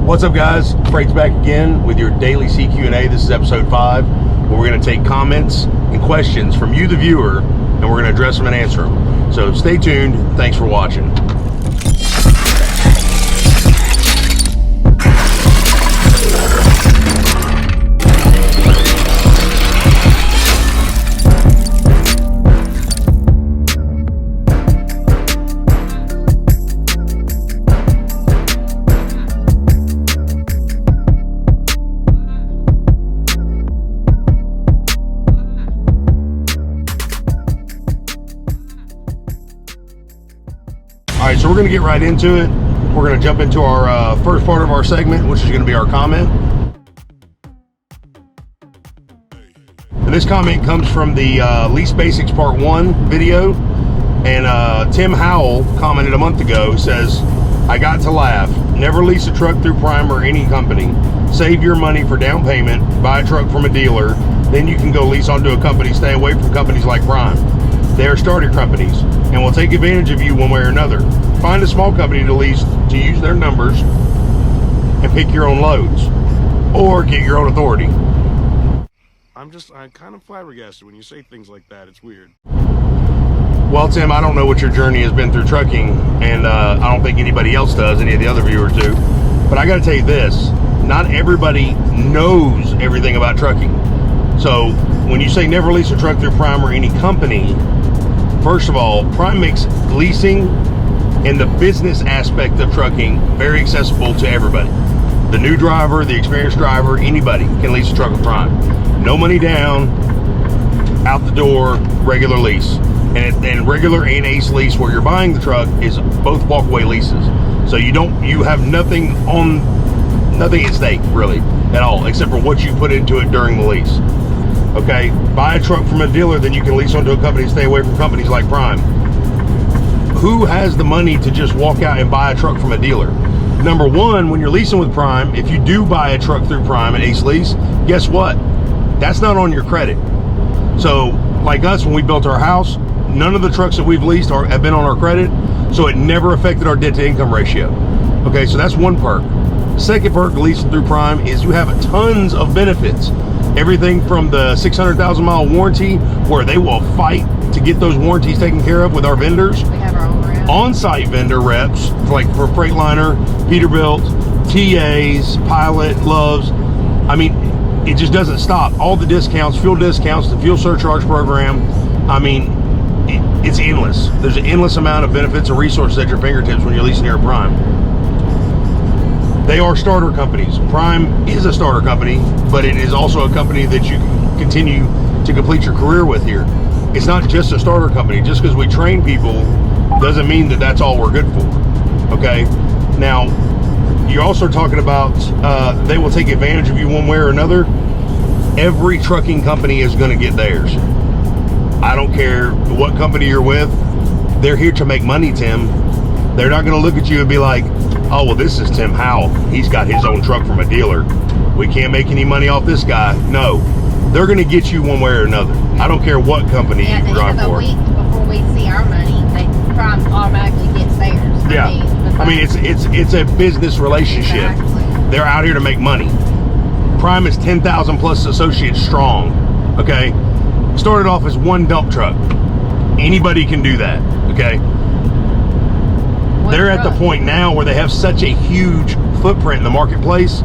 What's up, guys? Fr8s back again with your daily CQ&A. This is episode 5, where we're going to take comments and questions from you, the viewer, and we're going to address them and answer them. So stay tuned. Thanks for watching. All right, so we're going to get right into it. We're going to jump into our first part of our segment, which is going to be our comment. And this comment comes from the Lease Basics Part 1 video. And Tim Howell commented a month ago, says, I got to laugh. Never lease a truck through Prime or any company. Save your money for down payment, buy a truck from a dealer, then you can go lease onto a company. Stay away from companies like Prime. They are starter companies and will take advantage of you one way or another. Find a small company to lease to use their numbers and pick your own loads or get your own authority. I'm kind of flabbergasted when you say things like that. It's weird. Well, Tim, I don't know what your journey has been through trucking, and I don't think anybody else does, any of the other viewers do. But I got to tell you this, not everybody knows everything about trucking. So when you say never lease a truck through Prime or any company, first of all, Prime makes leasing and the business aspect of trucking very accessible to everybody. The new driver, the experienced driver, anybody can lease a truck with Prime. No money down, out the door, regular lease. And regular and ace lease, where you're buying the truck, is both walkaway leases. So you have nothing at stake really at all, except for what you put into it during the lease. Okay, buy a truck from a dealer, then you can lease onto a company and stay away from companies like Prime. Who has the money to just walk out and buy a truck from a dealer? Number one, when you're leasing with Prime, if you do buy a truck through Prime and Ace Lease, guess what? That's not on your credit. So, like us, when we built our house, none of the trucks that we've leased have been on our credit, so it never affected our debt-to-income ratio. Okay, so that's one perk. The second perk of leasing through Prime is you have tons of benefits. Everything from the 600,000 mile warranty, where they will fight to get those warranties taken care of with our vendors. We have our own reps. On-site vendor reps, like for Freightliner, Peterbilt, TAs, Pilot, Loves. I mean, it just doesn't stop. All the discounts, fuel discounts, the fuel surcharge program. I mean, it's endless. There's an endless amount of benefits and resources at your fingertips when you're leasing here at Prime. They are starter companies. Prime is a starter company, but it is also a company that you can continue to complete your career with here. It's not just a starter company. Just because we train people doesn't mean that that's all we're good for. Okay? Now, you're also talking about they will take advantage of you one way or another. Every trucking company is going to get theirs. I don't care what company you're with. They're here to make money, Tim. They're not going to look at you and be like, oh, well, this is Tim Howell. He's got his own truck from a dealer. We can't make any money off this guy. No, they're going to get you one way or another. I don't care what company you drive for. A week before we see our money, Prime automatically gets theirs. Yeah, I mean it's a business relationship. Exactly. They're out here to make money. Prime is 10,000 plus associates strong. Okay, started off as one dump truck. Anybody can do that. Okay. They're at the point now where they have such a huge footprint in the marketplace,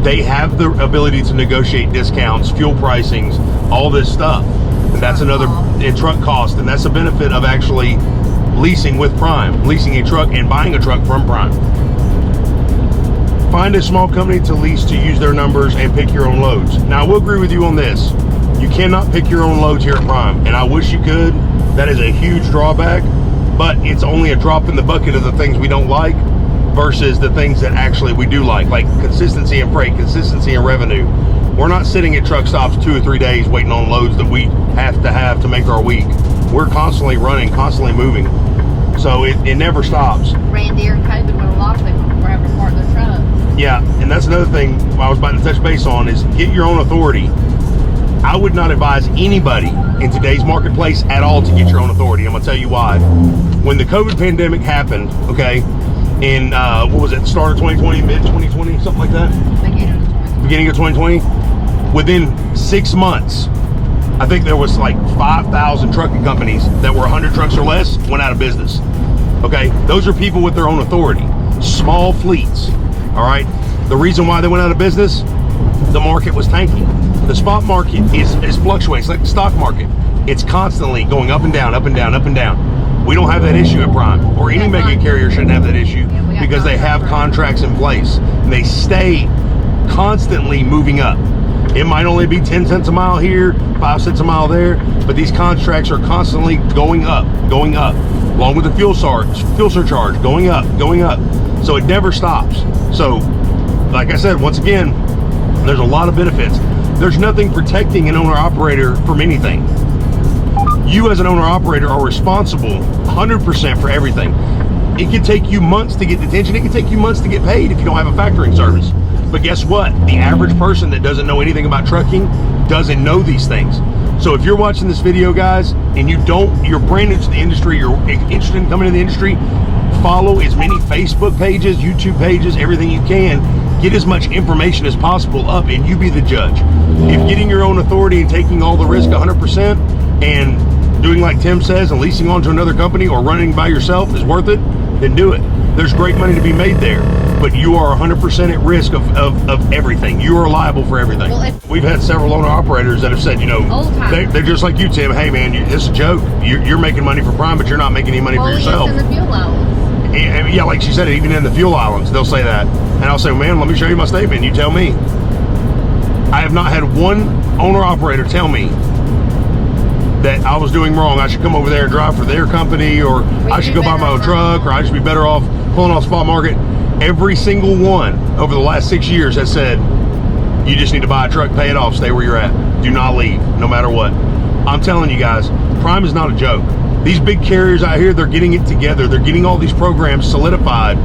they have the ability to negotiate discounts, fuel pricings, all this stuff. And that's another truck cost, and that's a benefit of actually leasing with Prime, leasing a truck and buying a truck from Prime. Find a small company to lease to use their numbers and pick your own loads. Now, I will agree with you on this. You cannot pick your own loads here at Prime, and I wish you could. That is a huge drawback. But it's only a drop in the bucket of the things we don't like versus the things that actually we do like consistency in freight, consistency in revenue. We're not sitting at truck stops 2 or 3 days waiting on loads that we have to make our week. We're constantly running, constantly moving. So it never stops. Ran during COVID when a lot of people were having to park their trucks. Yeah, and that's another thing I was about to touch base on is get your own authority. I would not advise anybody in today's marketplace at all to get your own authority. I'm gonna tell you why. When the COVID pandemic happened, okay, in what was it, start of 2020, mid 2020, something like that? Beginning of 2020. Within 6 months, I think there was like 5,000 trucking companies that were 100 trucks or less went out of business. Okay, those are people with their own authority, small fleets. All right, the reason why they went out of business, the market was tanking. The spot market is fluctuating. It's like the stock market. It's constantly going up and down, up and down, up and down. We don't have that issue at Prime, or any mega carrier shouldn't have that issue, because they have contracts in place and they stay constantly moving up. It might only be 10 cents a mile here, 5 cents a mile there, but these contracts are constantly going up, along with the fuel surcharge, going up. So it never stops. So, like I said, once again, there's a lot of benefits. There's nothing protecting an owner-operator from anything. You as an owner-operator are responsible 100% for everything. It can take you months to get detention. It can take you months to get paid if you don't have a factoring service. But guess what? The average person that doesn't know anything about trucking doesn't know these things. So if you're watching this video, guys, and you're brand new to the industry, you're interested in coming to the industry, follow as many Facebook pages, YouTube pages, everything you can. Get as much information as possible up, and you be the judge. If getting your own authority and taking all the risk 100% and doing like Tim says and leasing onto another company or running by yourself is worth it, then do it. There's great money to be made there, but you are 100% at risk of everything. You are liable for everything. Well, we've had several owner operators that have said, you know, they're just like you, Tim. Hey man, it's a joke. You're making money for Prime, but you're not making any money for yourself. Yes, in the fuel islands. Yeah, like she said, even in the fuel islands, they'll say that. And I'll say, man, let me show you my statement. You tell me. I have not had one owner operator tell me that I was doing wrong. I should come over there and drive for their company, or I should go buy my own truck, or I should be better off pulling off spot market. Every single one over the last 6 years has said, you just need to buy a truck, pay it off, stay where you're at. Do not leave, no matter what. I'm telling you guys, Prime is not a joke. These big carriers out here, they're getting it together. They're getting all these programs solidified,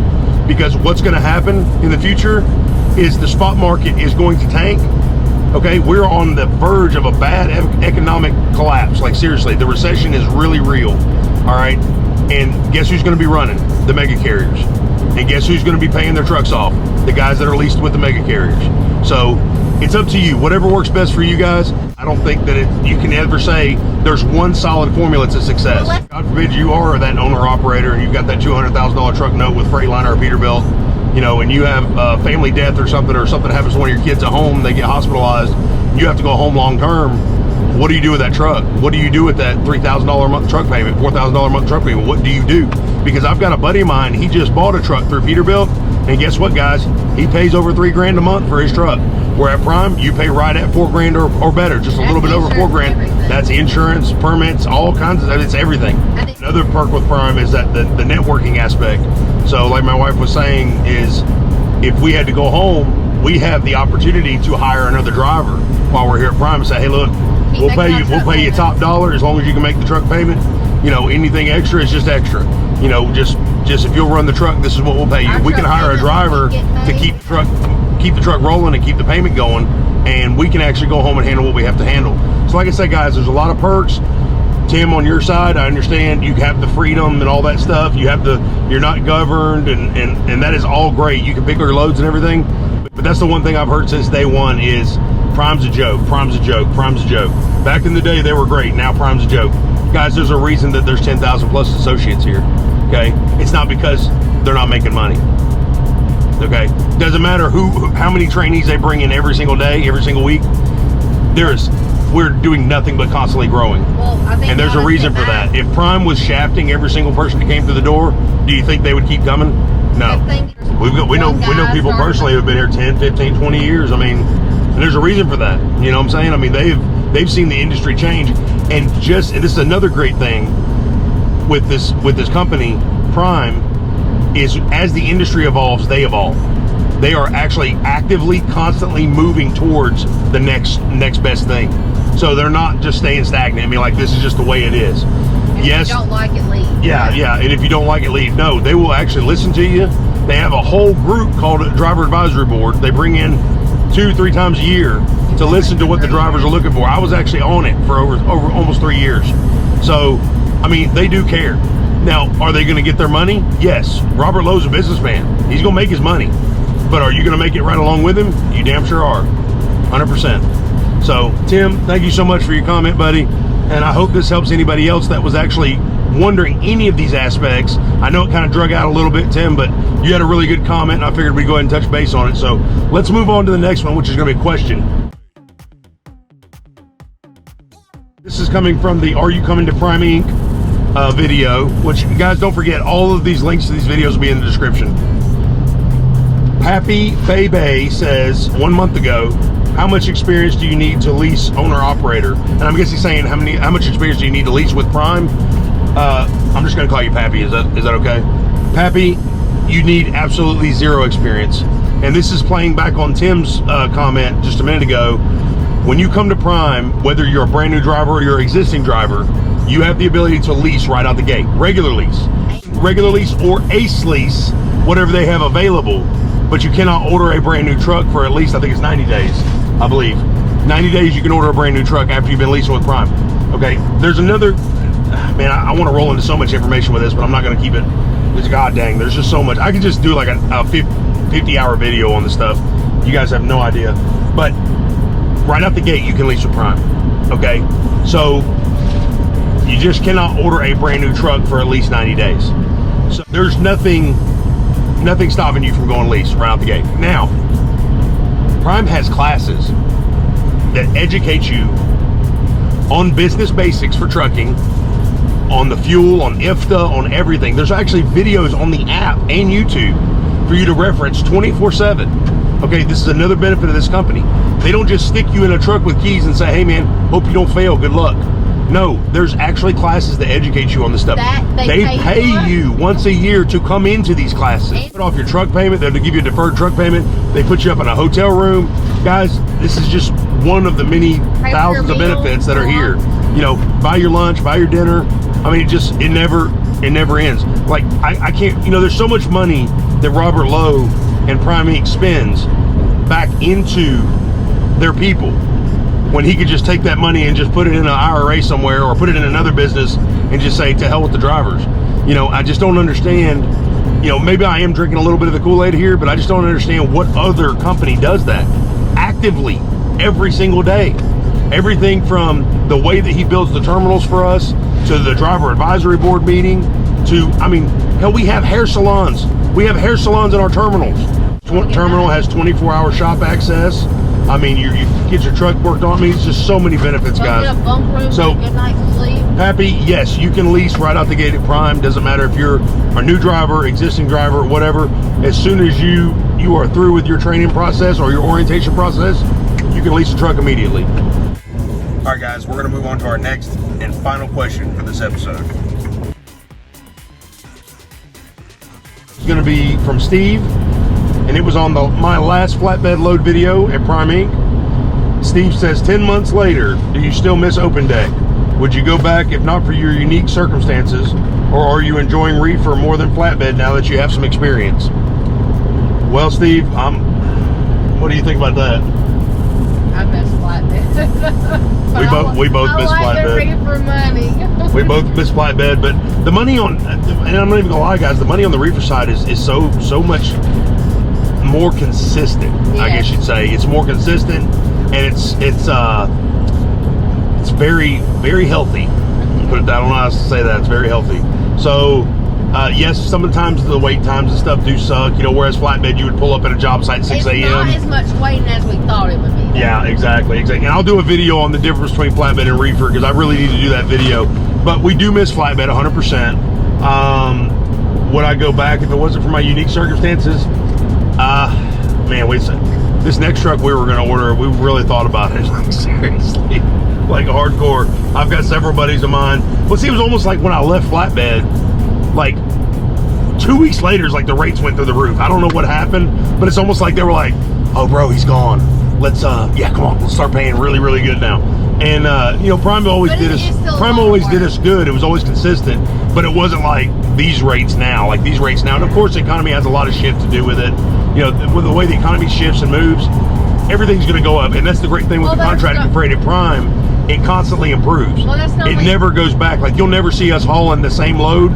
because what's going to happen in the future is the spot market is going to tank. Okay, we're on the verge of a bad economic collapse. Like seriously, the recession is really real. All right, and guess who's going to be running? The mega carriers. And guess who's going to be paying their trucks off? The guys that are leased with the mega carriers. So it's up to you. Whatever works best for you guys. I don't think that you can ever say there's one solid formula to success. God forbid you are that owner operator and you've got that $200,000 truck note with Freightliner or Peterbilt, you know, and you have a family death or something happens to one of your kids at home, they get hospitalized, you have to go home long term. What do you do with that truck? What do you do with that $3,000 a month truck payment, $4,000 a month truck payment? What do you do? Because I've got a buddy of mine, he just bought a truck through Peterbilt, and guess what, guys? He pays over $3,000 a month for his truck. Where at Prime, you pay right at $4,000 or better, just a little bit over $4,000. That's insurance, permits, all kinds of, it's everything. Another perk with Prime is that the networking aspect. So like my wife was saying, is if we had to go home, we have the opportunity to hire another driver while we're here at Prime and say, hey, look, we'll pay you top dollar as long as you can make the truck payment. You know, anything extra is just extra. You know, just if you'll run the truck, this is what we'll pay you. We can hire a driver to keep the truck rolling and keep the payment going, and we can actually go home and handle what we have to handle. So like I said, guys, there's a lot of perks. Tim, on your side, I understand you have the freedom and all that stuff. You're not governed, and that is all great. You can pick your loads and everything, but that's the one thing I've heard since day one is Prime's a joke. Prime's a joke. Prime's a joke. Back in the day, they were great. Now Prime's a joke. Guys, there's a reason that there's 10,000 plus associates here. Okay, it's not because they're not making money. Okay, doesn't matter how many trainees they bring in every single day, every single week. We're doing nothing but constantly growing. Well, I think, and there's a reason for that. If Prime was shafting every single person that came through the door, do you think they would keep coming? No. We know people personally who have been here 10, 15, 20 years. I mean, and there's a reason for that. You know what I'm saying? I mean, they've seen the industry change, and this is another great thing with this company, Prime, is as the industry evolves, they evolve. They are actually actively, constantly moving towards the next best thing. So they're not just staying stagnant. I mean, like, this is just the way it is. And yes. If you don't like it, leave. Yeah. And if you don't like it, leave. No, they will actually listen to you. They have a whole group called a driver advisory board. They bring in 2-3 times a year to listen to what the drivers are looking for. I was actually on it for over almost 3 years. So, I mean, they do care. Now, are they going to get their money? Yes. Robert Lowe's a businessman. He's going to make his money. But are you going to make it right along with him? You damn sure are. 100%. So, Tim, thank you so much for your comment, buddy. And I hope this helps anybody else that was actually wondering any of these aspects. I know it kind of drug out a little bit, Tim, but you had a really good comment, and I figured we'd go ahead and touch base on it. So let's move on to the next one, which is going to be a question. This is coming from the Are You Coming to Prime Inc. Video, which, guys, don't forget, all of these links to these videos will be in the description. Pappy Bebe says, 1 month ago, how much experience do you need to lease owner-operator? And I guess he's saying how much experience do you need to lease with Prime? I'm just going to call you Pappy. Is that okay? Pappy, you need absolutely zero experience. And this is playing back on Tim's comment just a minute ago. When you come to Prime, whether you're a brand new driver or you're an existing driver, you have the ability to lease right out the gate. Regular lease or ACE lease, whatever they have available. But you cannot order a brand new truck for at least, I think it's 90 days, I believe. 90 days you can order a brand new truck after you've been leasing with Prime. Okay, there's another, man, I want to roll into so much information with this, but I'm not going to keep it. It's god dang, there's just so much. I could just do like a 50-hour video on this stuff. You guys have no idea. But right out the gate, you can lease with Prime. Okay, so you just cannot order a brand new truck for at least 90 days. So there's nothing stopping you from going lease right out the gate. Now, Prime has classes that educate you on business basics for trucking, on the fuel, on IFTA, on everything. There's actually videos on the app and YouTube for you to reference 24/7. Okay, this is another benefit of this company. They don't just stick you in a truck with keys and say, hey man, hope you don't fail, good luck. No, there's actually classes that educate you on this stuff. They pay you once a year to come into these classes. Put off your truck payment, they'll give you a deferred truck payment. They put you up in a hotel room. Guys, this is just one of the many thousands of benefits that are here. You know, buy your lunch, buy your dinner. I mean, it never ends. Like, I can't, you know, there's so much money that Robert Lowe and Prime Inc. spends back into their people, when he could just take that money and just put it in an IRA somewhere or put it in another business and just say, to hell with the drivers. You know, I just don't understand. You know, maybe I am drinking a little bit of the Kool-Aid here, but I just don't understand what other company does that actively every single day. Everything from the way that he builds the terminals for us, to the driver advisory board meeting, to, I mean, hell, we have hair salons. We have hair salons in our terminals. Terminal has 24-hour shop access. I mean, you get your truck worked on. I mean, it's just so many benefits, guys. So, Pappy, yes, you can lease right out the gate at Prime. Doesn't matter if you're a new driver, existing driver, whatever. As soon as you are through with your training process or your orientation process, you can lease a truck immediately. All right, guys, we're going to move on to our next and final question for this episode. It's going to be from Steve. And it was on my last flatbed load video at Prime Inc. Steve says, 10 months later, do you still miss open deck? Would you go back if not for your unique circumstances, or are you enjoying reefer more than flatbed now that you have some experience? Well, Steve, what do you think about that? I miss flatbed. we both miss flatbed. Reefer money. We both miss flatbed, but the money on, and I'm not even gonna lie, guys, the money on the reefer side is so much more consistent. Yes. I guess you'd say it's more consistent, and it's very, very healthy. Put it down on us to say that it's very healthy. So yes, sometimes the wait times and stuff do suck, you know, whereas flatbed you would pull up at a job site at 6 a.m. It's not as much waiting as we thought it would be. Yeah, exactly. And I'll do a video on the difference between flatbed and reefer, because I really need to do that video. But we do miss flatbed 100%. Would I go back if it wasn't for my unique circumstances? Man, this next truck we were going to order, we really thought about it. Like, seriously, like hardcore. I've got several buddies of mine. Well, see, it was almost like when I left flatbed, like 2 weeks later, it's like the rates went through the roof. I don't know what happened, but it's almost like they were like, oh bro, he's gone. Let's yeah, come on, let's start paying really, really good now. And you know, Prime always did us good. It was always consistent, but it wasn't like these rates now. Like these rates now, and of course the economy has a lot of shit to do with it. You know, with the way the economy shifts and moves, everything's going to go up, and that's the great thing with the contract freight at Prime. It constantly improves. It never goes back. Like, you'll never see us hauling the same load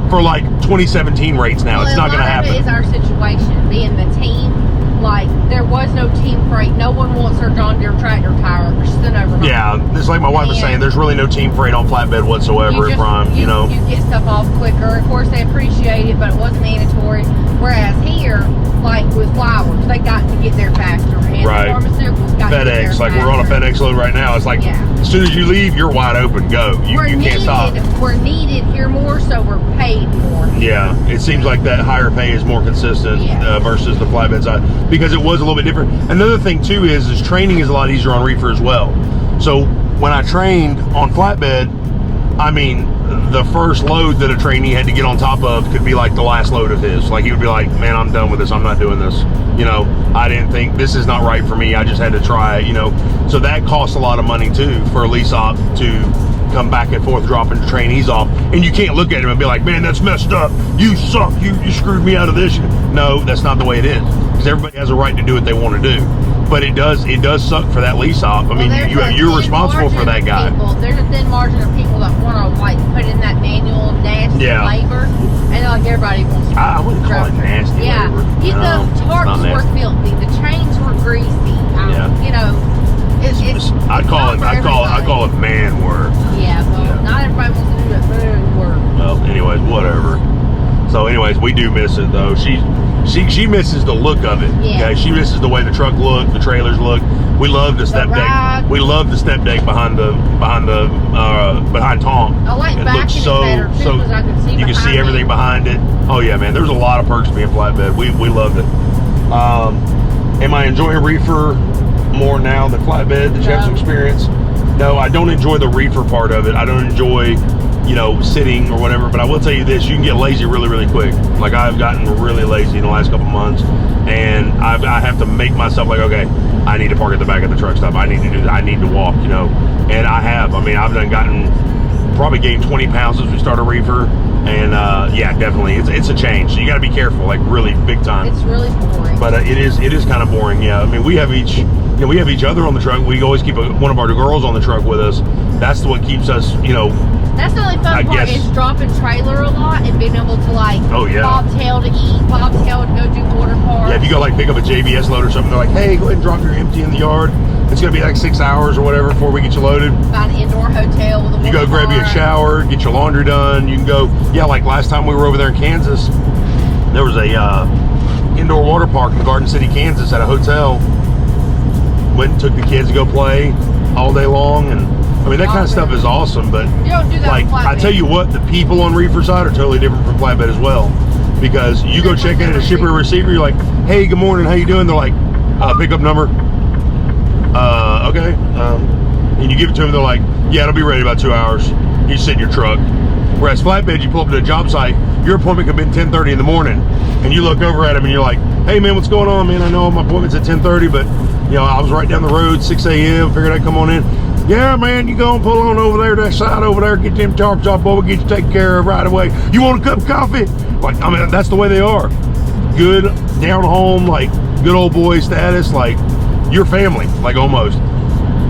for like 2017 rates now. It's not going to happen. It is our situation, being the team. like there was no team freight. No one wants their John Deere tractor tire sent overnight. Yeah, it's like my wife was saying. There's really no team freight on flatbed whatsoever at Prime. You know, you get stuff off quicker. Of course, they appreciate it, but it wasn't mandatory. Whereas here, like with flowers, they got to get there faster. And right. Pharmaceuticals got FedEx, to get there like faster. we're on a FedEx load right now. It's like as soon as you leave, you're wide open. Go. You can't stop. We're needed here more, so we're paid more. Yeah, it seems like that higher pay is more consistent versus the flatbed side because it was a little bit different. Another thing too is training is a lot easier on reefer as well. So when I trained on flatbed, I mean, the first load that a trainee had to get on top of could be like the last load of his. Like he would be like, man, I'm done with this. I'm not doing this. You know, I didn't think this is not right for me. I just had to try it, you know. So that costs a lot of money too for a lease op to come back and forth dropping trainees off. And you can't look at him and be like, man, that's messed up. You suck. You screwed me out of this. No, that's not the way it is. Because everybody has a right to do what they want to do. But it does suck for that lease op. I mean, you're responsible for that guy. There's a thin margin of people that want to like put in that manual nasty labor, and like everybody wants to. I wouldn't call it nasty labor. Yeah, the tarps were filthy, the chains were greasy. You know, it's I call it man work. Yeah, well, not everybody wants to do that man work. Well, anyways, whatever. So, anyways, we do miss it though. She misses the look of it. Yeah. Okay, she misses the way the truck looked, the trailers look. We love the step deck. We love the step deck behind Tom. I like it backing looks it so better too, because I can see you can see everything behind it. Oh yeah, man. There's a lot of perks to being flatbed. We loved it. Am I enjoying reefer more now than flatbed? Did you have some experience? No, I don't enjoy the reefer part of it. I don't enjoy, you know, sitting or whatever, but I will tell you this, you can get lazy really, really quick. Like I've gotten really lazy in the last couple months, and I have to make myself like, okay, I need to park at the back of the truck stop. I need to do that. I need to walk, you know, and I have. I mean, I've probably gained 20 pounds since we started reefer, and yeah, definitely, it's a change. So you got to be careful, like really big time. It's really boring. But it is kind of boring, yeah. I mean, we have each other on the truck. We always keep one of our girls on the truck with us. That's what keeps us, you know. That's the only fun part is dropping trailer a lot and being able to like bobtail to eat, bobtail to go do water parks. Yeah, if you go like pick up a JBS load or something, they're like, hey, go ahead and drop your empty in the yard. It's gonna be like 6 hours or whatever before we get you loaded. Find an indoor hotel with a You go grab you a shower, get your laundry done. You can go, like last time we were over there in Kansas, there was a indoor water park in Garden City, Kansas at a hotel. Went and took the kids to go play all day long, and I mean that kind of stuff is awesome. But you don't do that like I tell you what, the people on reefer side are totally different from flatbed as well, because you go check in at a shipper or receiver, you're like, hey, good morning, how you doing? They're like, pickup number. Okay. And you give it to them, they're like, yeah, it'll be ready in about 2 hours. You sit in your truck. Whereas flatbed, you pull up to a job site, your appointment could be at 10:30 in the morning, and you look over at them and you're like, hey man, what's going on, man? I know my appointment's at 10:30, but you know, I was right down the road, 6 a.m., figured I'd come on in. Yeah, man, you go and pull on over there, that side over there, get them tarps off, boy, we'll get you taken care of right away. You want a cup of coffee? Like, I mean, that's the way they are. Good, down home, like, good old boy status, like, your family, like, almost.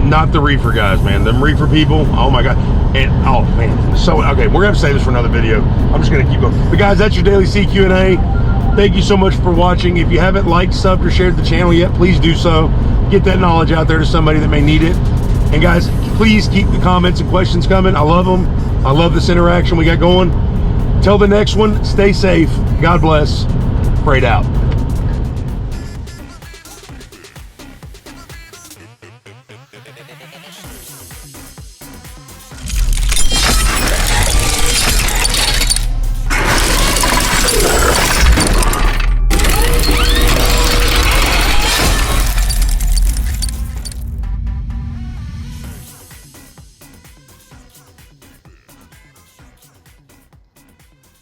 Not the reefer guys, man. Them reefer people, oh my God. And, oh, man, so, okay, we're going to save this for another video. I'm just going to keep going. But, guys, that's your daily CQ&A. Thank you so much for watching. If you haven't liked, subbed, or shared the channel yet, please do so. Get that knowledge out there to somebody that may need it. And guys, please keep the comments and questions coming. I love them. I love this interaction we got going. Till the next one, stay safe. God bless. Fr8 out.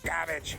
Garbage.